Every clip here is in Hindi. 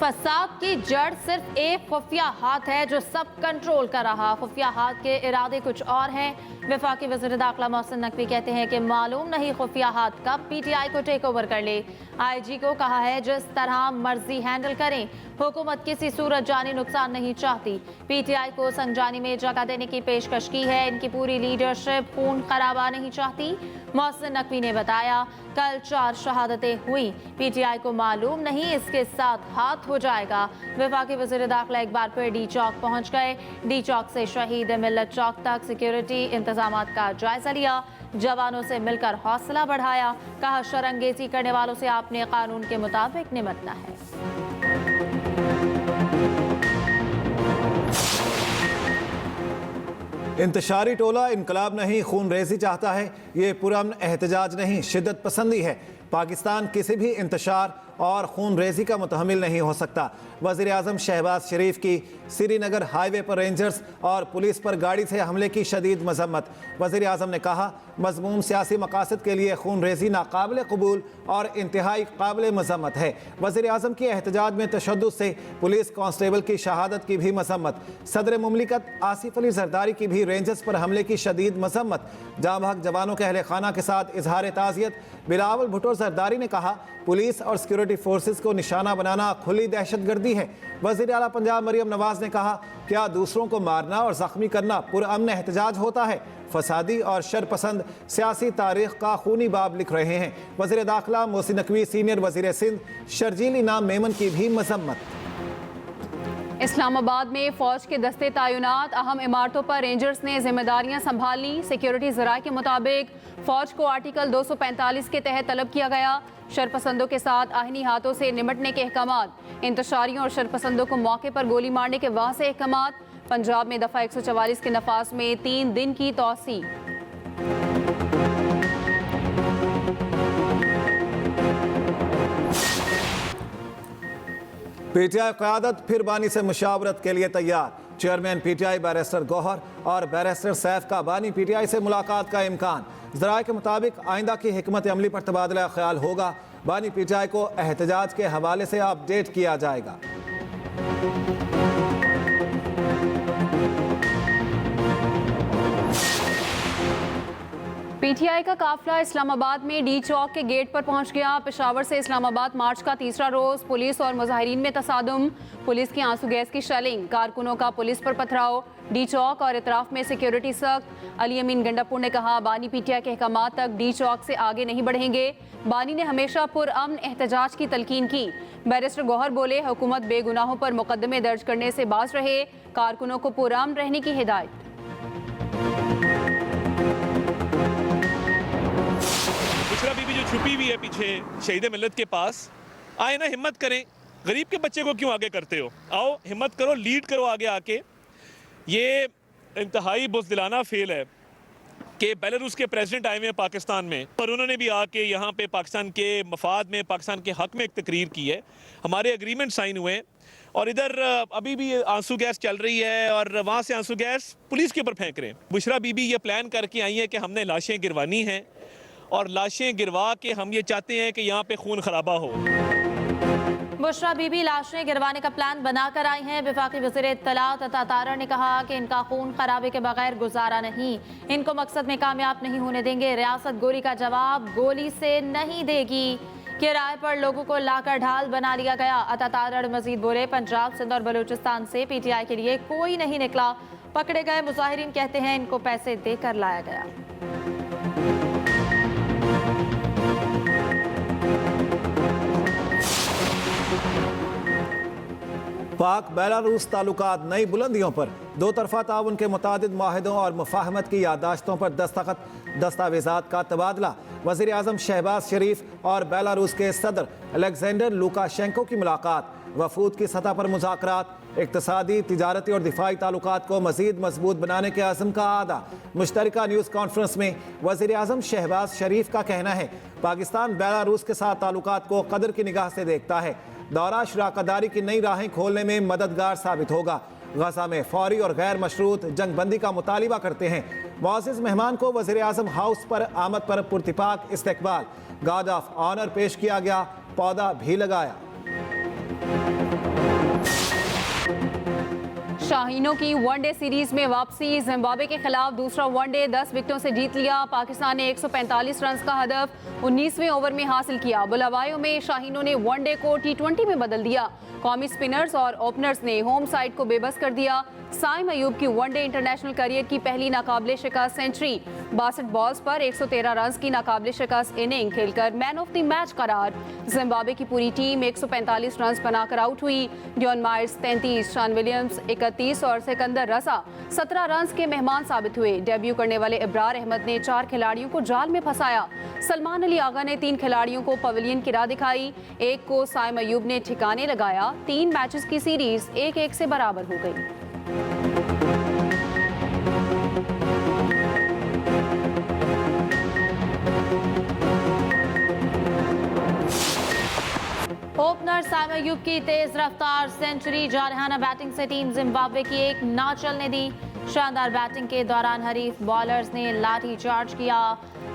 फसाद की जड़ सिर्फ एक खुफिया हाथ है जो सब कंट्रोल कर रहा। खुफिया हाथ के इरादे कुछ और हैं। वफाकी वज़ीर दाखिला मोहसिन नकवी कहते हैं कि मालूम नहीं खुफिया हाथ कब पीटीआई को टेक ओवर कर ले। आईजी को कहा है जिस तरह मर्जी हैंडल करें, हुकूमत किसी सूरत जानी नुकसान नहीं चाहती। पीटीआई को संजानी में जगह देने की पेशकश की है। इनकी पूरी लीडरशिप खून खराबा नहीं चाहती। मोहसिन नकवी ने बताया कल 4 शहादतें हुई, पीटीआई को मालूम नहीं इसके साथ हाथ हो जाएगा। वफाकी वज़ीर दाखिला एक बार फिर डी चौक पहुंच गए। डी चौक से शहीद मिल्लत चौक तक सिक्योरिटी इंतजामात का जायजा लिया। जवानों से मिलकर हौसला बढ़ाया। कहा शरंगेजी करने वालों से आपने कानून के मुताबिक निपटना है। इंतशारी टोला इनकलाब नहीं खून रेजी चाहता है। ये पुरअमन एहतजाज नहीं शिद्दत पसंदी है। पाकिस्तान किसी भी इंतशार और खून रेजी का मुतहमिल नहीं हो सकता। वज़ीर आज़म शहबाज शरीफ की श्रीनगर हाईवे पर रेंजर्स और पुलिस पर गाड़ी से हमले की शदीद मजम्मत। वज़ीर आज़म ने कहा मज़मूम सियासी मकासद के लिए खून रेजी नाकाबिल कबूल और इंतहाई काबिल मजम्मत है। वज़ीर आज़म की एहतजाज में तशद्दुद से पुलिस कांस्टेबल की शहादत की भी मजम्मत। सदर मुमलिकत आसिफ अली जरदारी की भी रेंजर्स पर हमले की शदीद मजम्मत। जाँ बहक जवानों के अहले खाना के साथ इजहार ताज़ियत। बिलावल भुट्टो जरदारी ने कहा पुलिस और सिक्योरिटी फोर्सेस को निशाना बनाना खुली दहशतगर्दी है। वज़ीर आला पंजाब मरियम नवाज ने कहा क्या दूसरों को मारना और ज़ख्मी करना पुरअमन एहतजाज होता है? फसादी और शरपसंद सियासी तारीख का खूनी बाब लिख रहे हैं। वज़ीर दाखिला मोहसिन नकवी सीनियर वज़ीर सिंध शर्जील इनाम मेमन की भी मजम्मत। इस्लामाबाद में फौज के दस्ते तैनात, अहम इमारतों पर रेंजर्स ने जिम्मेदारियां संभाली। सिक्योरिटी ज़राए के मुताबिक फौज को आर्टिकल 245 के तहत तलब किया गया। शरपसंदों के साथ आहिनी हाथों से निपटने के अहकामात, इंतशारियों और शरपसंदों को मौके पर गोली मारने के वाज़ेह अहकामात। पंजाब में दफ़ा 144 के नफाज में 3 दिन की तौसी। पीटीआई क़यादत फिर बानी से मुशावरत के लिए तैयार। चेयरमैन पीटीआई बैरिस्टर गौहर और बैरिस्टर सैफ का बानी पीटीआई से मुलाकात का इम्कान। ज़राए के मुताबिक आइंदा की हिकमत अमली पर तबादला ख्याल होगा। बानी पीटीआई को एहतजाज के हवाले से अपडेट किया जाएगा। पीटीआई का काफिला इस्लामाबाद में डी चौक के गेट पर पहुंच गया। पेशावर से इस्लामाबाद मार्च का तीसरा रोज। पुलिस और मुजाहिरीन में तसादुम, पुलिस की आंसू गैस की शेलिंग, कारकुनों का पुलिस पर पथराव। डी चौक और इतराफ में सिक्योरिटी सख्त। अली अमीन गंडापुर ने कहा बानी पीटीआई के अहकामात तक डी चौक से आगे नहीं बढ़ेंगे। बानी ने हमेशा पुरअमन एहतजाज की तलकीन की। बैरिस्टर गौहर बोले हुकूमत बेगुनाहों पर मुकदमे दर्ज करने से बाज रहे, कारकुनों को पुरअमन रहने की हिदायत। बुशरा बीबी जो छुपी हुई है पीछे शहीद मिल्लत के पास, आए ना हिम्मत करें, गरीब के बच्चे को क्यों आगे करते हो? आओ हिम्मत करो, लीड करो आगे आके। ये इंतहाई बुज़दिलाना फेल है कि बेलारूस के प्रेसिडेंट आए हुए हैं पाकिस्तान में, पर उन्होंने भी आके यहाँ पे पाकिस्तान के मफाद में, पाकिस्तान के हक़ में एक तकरीर की है। हमारे एग्रीमेंट साइन हुए हैं और इधर अभी भी आंसू गैस चल रही है और वहाँ से आंसू गैस पुलिस के ऊपर फेंक रहे हैं। बुशरा बीबी ये प्लान करके आई है कि हमने लाशें गिरवानी हैं और लाशें गिरवा के हम ये चाहते हैं कि यहाँ पे खून खराबा हो। बुशरा बीबी लाशें गिरवाने का प्लान बनाकर आई हैं। वफाकी वज़ीर इत्तलात अता तारड़ ने कहा कि इनका खून खराबे के बगैर गुजारा नहीं, इनको मकसद में कामयाब नहीं होने देंगे। रियासत गोली का जवाब गोली से नहीं देगी। किराए पर लोगों को लाकर ढाल बना लिया गया। अता तारड़ मजीद बोले पंजाब, सिंध और बलूचिस्तान से पीटीआई के लिए कोई नहीं निकला। पकड़े गए मुजाहिरीन कहते हैं इनको पैसे देकर लाया गया। पाक बेलारूस ताल्लुकात नई बुलंदियों पर। दो तरफा ताउन के मुतादिद माहिदों और मुफाहमत की यादाश्तों पर दस्तखत, दस्तावेजात का तबादला। वज़ीर आज़म शहबाज शरीफ और बेलारूस के सदर अलेक्जेंडर लुकाशेंको की मुलाकात। वफूद की सतह पर मुज़ाकरात, इक़्तिसादी, तिजारती और दिफाई ताल्लुकात को मज़ीद मजबूत बनाने के अज़्म का आदा। मुश्तरका न्यूज़ कॉन्फ्रेंस में वज़ीर आज़म शहबाज शरीफ का कहना है पाकिस्तान बेलारूस के साथ ताल्लुकात को कदर की निगाह से देखता है। दौरा शराकतदारी की नई राहें खोलने में मददगार साबित होगा। गजा में फौरी और गैर मशरूत जंग बंदी का मुतालिबा करते हैं। मुअज़्ज़िज़ मेहमान को वज़ीर आज़म हाउस पर आमद पर पुरतिपाक इस्तकबाल। गार्ड ऑफ ऑनर पेश किया गया, पौधा भी लगाया। शाहीनों की वनडे सीरीज में वापसी। जिम्बाब्वे के खिलाफ दूसरा वनडे 10 विकेटों से जीत लिया। पाकिस्तान ने 145 रन का हदफ 19वें ओवर में हासिल किया। बुलावायों में शाहीनों ने वनडे को T20 में बदल दिया। कौमी स्पिनर्स और ओपनर्स ने होम साइड को बेबस कर दिया। साइम अयूब की वनडे इंटरनेशनल करियर की पहली नाकाबिले शिकस्त सेंचुरी। 62 बॉल्स पर 113 रन की नाकाबिले शिकस्त इनिंग खेलकर मैन ऑफ द मैच करार। जिम्बाब्वे की पूरी टीम 145 रन बनाकर आउट हुई। डियोन माइर्स 33, शॉन विलियम्स 31 और सिकंदर रजा 17 रन के मेहमान साबित हुए। डेब्यू करने वाले इब्रार अहमद ने 4 खिलाड़ियों को जाल में फंसाया। सलमान अली आगा ने 3 खिलाड़ियों को पवेलियन की राह दिखाई। एक को साइम अयूब ने ठिकाने लगाया। 3 मैचेस की सीरीज 1-1 से बराबर हो गई। ओपनर साइम अयूब की तेज रफ्तार सेंचुरी। जारहाना बैटिंग से टीम जिम्बाब्वे की एक ना चलने दी। शानदार बैटिंग के दौरान हरीफ बॉलर्स ने लाठी चार्ज किया।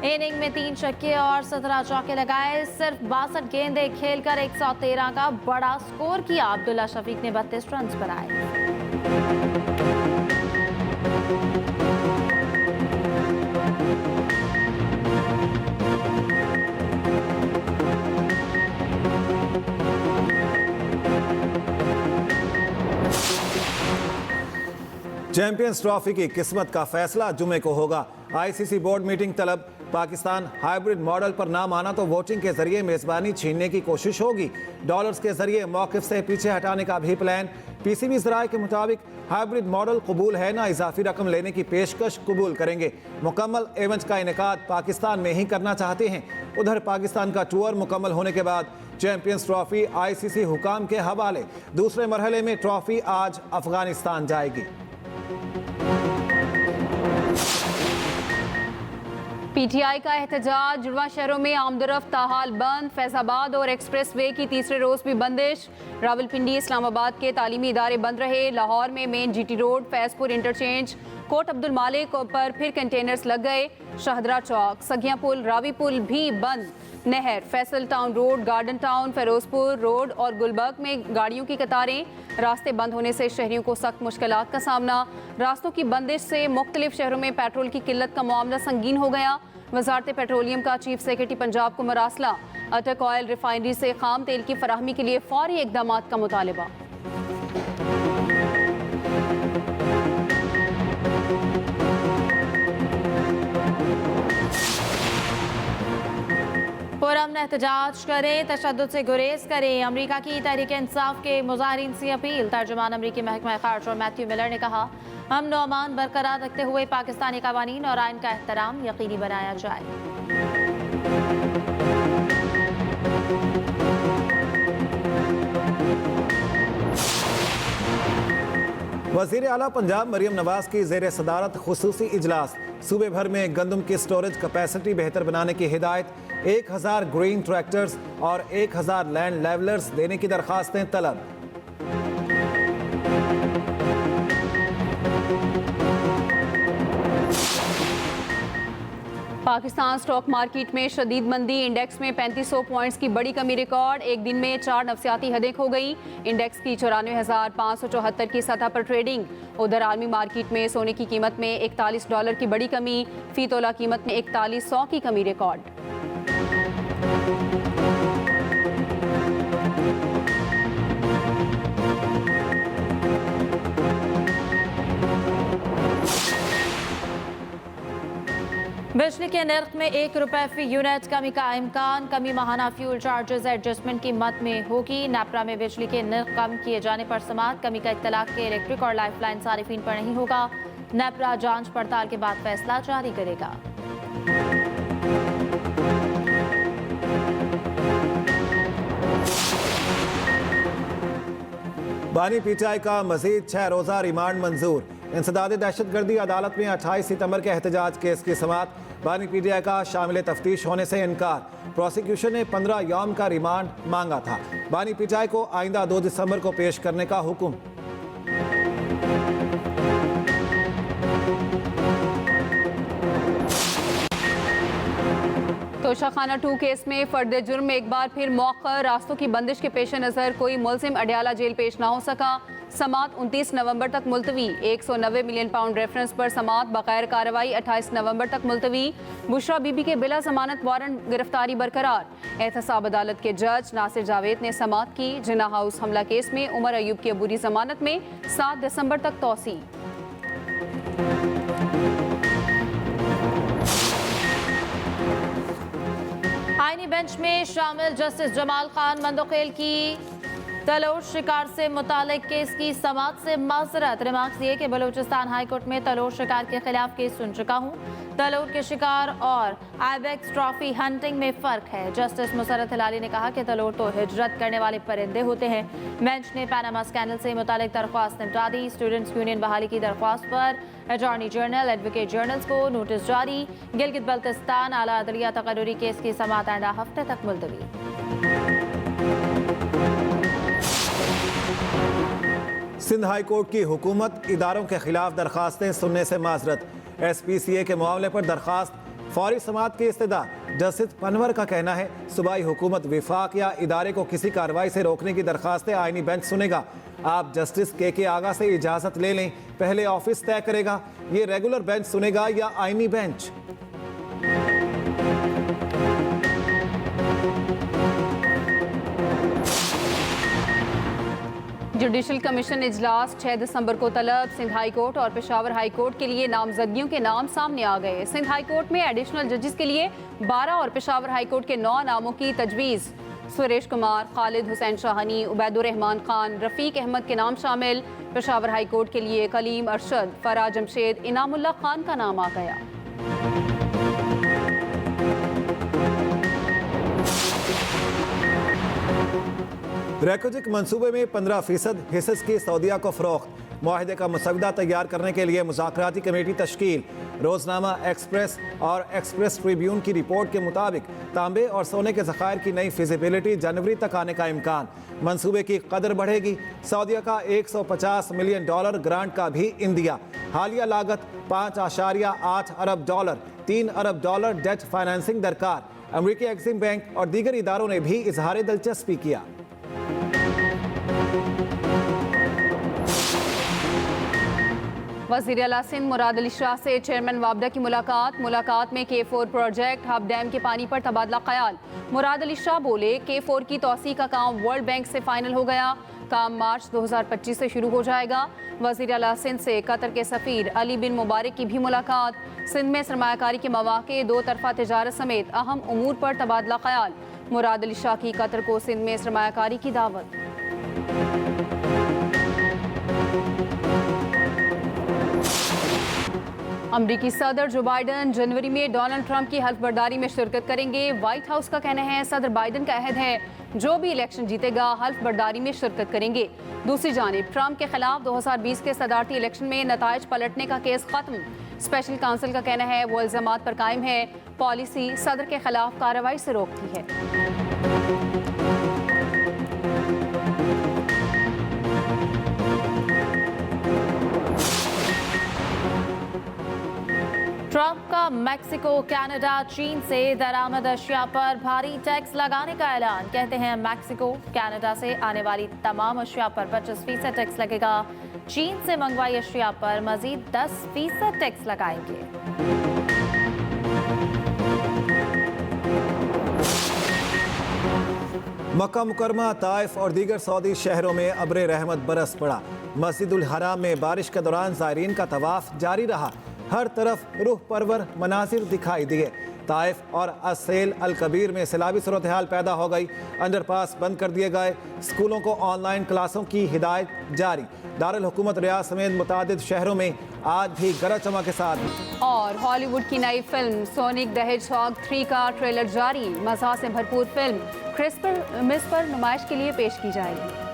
इनिंग में 3 छक्के और 17 चौके लगाए। सिर्फ 62 गेंदें खेलकर 113 का बड़ा स्कोर किया। अब्दुल्ला शफीक ने 32 रन बनाए। चैंपियंस ट्रॉफी की किस्मत का फैसला जुमे को होगा। आईसीसी बोर्ड मीटिंग तलब। पाकिस्तान हाइब्रिड मॉडल पर ना माना तो वोटिंग के जरिए मेजबानी छीनने की कोशिश होगी। डॉलर्स के जरिए मौकिफ से पीछे हटाने का भी प्लान। पीसीबी ज़राए के मुताबिक हाइब्रिड मॉडल कबूल है ना इजाफी रकम लेने की पेशकश कबूल करेंगे। मुकम्मल इवेंट का इनेकाद पाकिस्तान में ही करना चाहते हैं। उधर पाकिस्तान का टूर मुकम्मल होने के बाद चैंपियंस ट्रॉफी आईसीसी हुकाम के हवाले। दूसरे मरहले में ट्रॉफी आज अफगानिस्तान जाएगी। पीटीआई का एहतजाज। जुड़वा शहरों में आमदरफ्त ताहाल बंद। फैजाबाद और एक्सप्रेस वे की तीसरे रोज भी बंदिश। रावलपिंडी इस्लामाबाद के तालीमी इदारे बंद रहे। लाहौर में main GT road, Faizpur interchange, Kot Abdul Malik पर फिर कंटेनर्स लग गए। शाहदरा चौक, सगिया पुल, रावी पुल भी बंद। नहर, Faisal town road, garden town, Ferozepur road और गुलबर्ग में गाड़ियों की कतारें। रास्ते बंद होने से शहरियों को सख्त मुश्किलात का सामना। रास्तों की बंदिश से मुख्तलिफ शहरों में पेट्रोल की किल्लत का मामला संगीन हो गया। वजारत पेट्रोलियम का चीफ सेक्रेटरी पंजाब को मरासला। अटक ऑयल रिफाइनरी से खाम तेल की फराहमी के लिए फौरी इकदाम का मुतालबा। पुरअमन एहतजाज करें, तशद्दुद से गुरेज करें। अमरीका की तहरीक इंसाफ के मुजाहिरीन से अपील। तर्जुमान अमरीकी महकमा खारजा मैथ्यू मिलर ने कहा, अमन व अमान बरकरार रखते हुए पाकिस्तानी कवानीन और आइन का एहतराम यकीनी बनाया जाए। वज़ीर आला पंजाब मरियम नवाज की ज़ेर सदारत खुसूसी इजलास। सूबे भर में गंदम की स्टोरेज कैपेसिटी बेहतर बनाने की हिदायत। 1000 ग्रीन ट्रैक्टर्स और 1000 लैंड लेवलर्स देने की दरखास्तें तलब। पाकिस्तान स्टॉक मार्केट में शदीद मंदी। इंडेक्स में 3500 पॉइंट्स की बड़ी कमी रिकॉर्ड। एक दिन में 4 नफसियाती हदें खो गई। इंडेक्स की 94,574 की सतह पर ट्रेडिंग। उधर आलमी मार्केट में सोने की कीमत में $41 की बड़ी कमी। फी तोला कीमत में 4100 की कमी रिकॉर्ड। बिजली के नर्ख में ₹1 फी यूनिट कमी का इम्कान। कमी माहाना फ्यूल चार्जेस एडजस्टमेंट की मद में होगी। नेपरा में बिजली के नर्ख कम किए जाने पर समात। कमी का इत्तलाक के इलेक्ट्रिक और लाइफलाइन सारिफीन पर नहीं होगा। नेपरा जांच पड़ताल के बाद फैसला जारी करेगा। बानी पीटीआई का मजीद 6 रोज़ा रिमांड मंजूर। इंसदाद दहशतगर्दी अदालत में 28 सितंबर के एहतजाज केस की समात। बानी पीटीआई का शामिल तफ्तीश होने से इनकार। प्रोसिक्यूशन ने 15 यौम का रिमांड मांगा था। बानी पीटीआई को आइंदा 2 दिसंबर को पेश करने का हुक्म। तोशाखाना 2 केस में फर्द जुर्म एक बार फिर मौका। रास्तों की बंदिश के पेश नज़र कोई मुलजिम अडयाला जेल पेश ना हो सका। समात 29 नवंबर तक मुलतवी। 190 मिलियन पाउंड रेफरेंस पर समात बगैर कार्रवाई 28 नवंबर तक मुलतवी। बुशरा बीबी के बिला जमानत वारंट गिरफ्तारी बरकरार। एहतसाब अदालत के जज नासिर जावेद ने समात की। जिन्ना हाउस हमला केस में उमर अयूब की अबूरी जमानत में 7 दिसंबर तक तौसी। आईनी बेंच में शामिल जस्टिस जमाल खान मंदोखेल की तलोर शिकार से मुतालिक केस की समात से माजरत। रिमार्क्स दिए कि बलूचिस्तान हाईकोर्ट में तलोर शिकार के खिलाफ केस सुन चुका हूँ। तलोर के शिकार और आइबेक्स ट्रॉफी हंटिंग में फर्क है। जस्टिस मुसरत हिलाली ने कहा कि तलोर तो हिजरत करने वाले परिंदे होते हैं। बेंच ने पैनामा स्कैंडल से मुतालिक दरख्वास्त निपटा दी। स्टूडेंट्स यूनियन बहाली की दरख्वास्त पर अटॉर्नी जनरल एडवोकेट जनरल्स को नोटिस जारी। गिलगित बल्तिस्तान आला अदलिया तकर्री केस की समात आइंदा हफ्ते तक मुलतवी। सिंध हाई कोर्ट की हुकूमत इदारों के खिलाफ दरखास्तें सुनने से माजरत। SPCA के मामले पर दरखास्त फौरी समात की इस्तदा। जस्टिस पनवर का कहना है सूबाई हुकूमत विफाक या इदारे को किसी कार्रवाई से रोकने की दरखास्तें आईनी बेंच सुनेगा। आप जस्टिस के आगा से इजाज़त ले लें, पहले ऑफिस तय करेगा ये रेगुलर बेंच सुनेगा या आईनी बेंच। जुडिशल कमीशन इजलास 6 दिसंबर को तलब। सिंध हाई कोर्ट और पेशावर हाई कोर्ट के लिए नामजदगियों के नाम सामने आ गए। सिंध हाई कोर्ट में एडिशनल जजेस के लिए 12 और पेशावर हाई कोर्ट के 9 नामों की तजवीज़। सुरेश कुमार, खालिद हुसैन शाहानी, उबैदुर रहमान खान, रफ़ीक अहमद के नाम शामिल। पेशावर हाई कोर्ट के लिए कलीम अरशद, फराज जमशेद, इनामुल्लाह खान का नाम आ गया। रेकोजिक मंसूबे में 15% हिस्स की सऊदीया को फ़रोख्त। मुआहिदे का मसवदा तैयार करने के लिए मुज़ाकराती कमेटी तश्कील। रोज़नामा एक्सप्रेस और एक्सप्रेस ट्रिब्यून की रिपोर्ट के मुताबिक तांबे और सोने के ज़खायर की नई फिजिबिलिटी जनवरी तक आने का इम्कान। मंसूबे की कदर बढ़ेगी। सऊदीया का $150 मिलियन ग्रांट का भी इंदिया। हालिया लागत $5.8 अरब, $3 अरब डेट फाइनेंसिंग दरकार। अमरीकी एक्सिम बैंक और दीगर इदारों ने भी इजहार दिलचस्पी किया। वज़ीर आला सिंध मुराद अली शाह से चेयरमैन वाबडा की मुलाकात में K4 प्रोजेक्ट हब डैम के पानी पर तबादला ख्याल। मुराद अली शाह बोले K4 की तौसी का काम वर्ल्ड बैंक से फाइनल हो गया। काम मार्च 2025 से शुरू हो जाएगा। वज़ीर आला सिंध से कतर के सफ़ीर अली बिन मुबारक की भी मुलाकात। सिंध में सरमायाकारी के मौक़े, 2 तरफ़ा तिजारत समेत अहम उमूर पर तबादला ख्याल। मुराद अली शाह की कतर को सिंध में सरमायाकारी की दावत। अमरीकी सदर जो बाइडन जनवरी में डोनाल्ड ट्रंप की हल्फ बर्दारी में शिरकत करेंगे। व्हाइट हाउस का कहना है सदर बाइडन का अहद है जो भी इलेक्शन जीतेगा हल्फ बर्दारी में शिरकत करेंगे। दूसरी जानिब ट्रंप के खिलाफ 2020 के सदारती इलेक्शन में नताइज पलटने का केस खत्म। स्पेशल काउंसिल का कहना है वो इल्जामात पर कायम है। पॉलिसी सदर के खिलाफ कार्रवाई से रोकती है। ट्रंप का मैक्सिको, कनाडा, चीन से दरामद अशिया पर भारी टैक्स लगाने का ऐलान। कहते हैं मैक्सिको, कनाडा से आने वाली तमाम अशिया पर 25% टैक्स लगेगा। चीन से मंगवाई अशिया पर मजीद 10% टैक्स लगाएंगे। मक्का मुकरमा, ताइफ और दीगर सऊदी शहरों में अब्र रहमत बरस पड़ा। मस्जिदुल हराम में बारिश के दौरान ज़ायरीन का तवाफ जारी रहा। हर तरफ रूह परवर मनासिर दिखाई दिए। ताइफ और असेल अल कबीर में सैलाबी सूरत हाल पैदा हो गई। अंडरपास बंद कर दिए गए। स्कूलों को ऑनलाइन क्लासों की हिदायत जारी। दारुल हुकूमत रियाद समेत मुतादिद शहरों में आज भी गरज चमक के साथ। और हॉलीवुड की नई फिल्म सोनिक द हेजहॉग 3 का ट्रेलर जारी। मज़ा से भरपूर फिल्म क्रिसमस पर नुमाइश के लिए पेश की जाएगी।